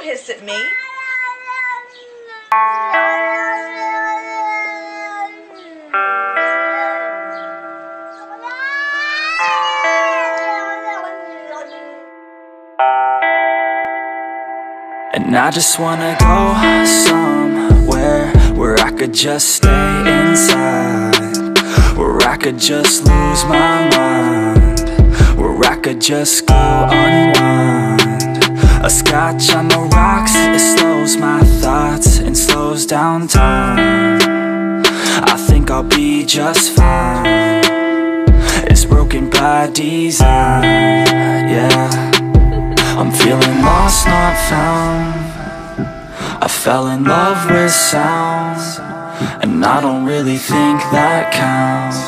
Don't hiss at me. And I just wanna go somewhere where I could just stay inside, where I could just lose my mind, where I could just go unwind. A scotch on the rocks, it slows my thoughts and slows down time. I think I'll be just fine. It's broken by design, yeah. I'm feeling lost, not found. I fell in love with sound, and I don't really think that counts.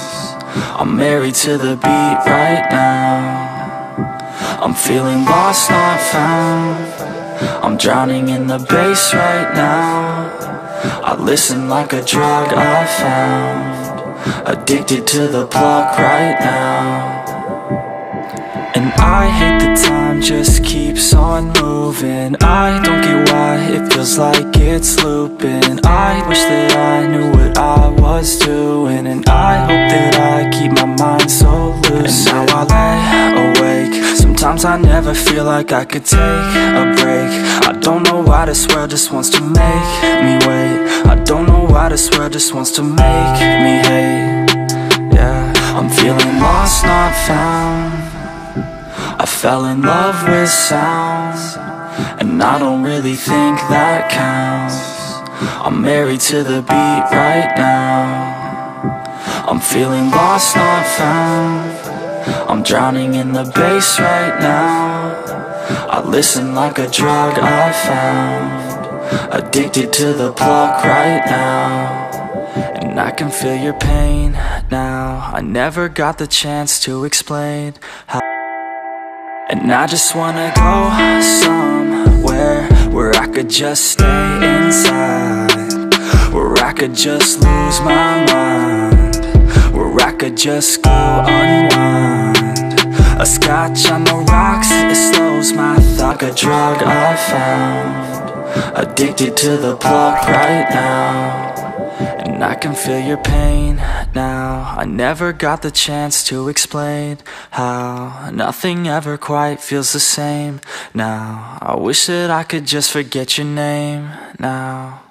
I'm married to the beat right now. I'm feeling lost, not found. I'm drowning in the bass right now. I listen like a drug I found, addicted to the plug right now. And I hate the time just keeps on moving. I don't get why it feels like it's looping. I wish that I knew what I was doing, and I hope that I keep my mind so loose. And now I lay awake. Sometimes I never feel like I could take a break. I don't know why this world just wants to make me wait. I don't know why this world just wants to make me hate. Yeah, I'm feeling lost, not found. I fell in love with sound, and I don't really think that counts. I'm married to the beat right now. I'm feeling lost, not found. I'm drowning in the bass right now. I listen like a drug I found, addicted to the plug right now. And I can feel your pain now. I never got the chance to explain how. And I just wanna go somewhere where I could just stay inside, where I could just lose my mind, where I could just go unwind. A scotch on the rocks, it slows my thought. A drug I found, addicted to the plug right now. And I can feel your pain now. I never got the chance to explain how nothing ever quite feels the same now. I wish that I could just forget your name now.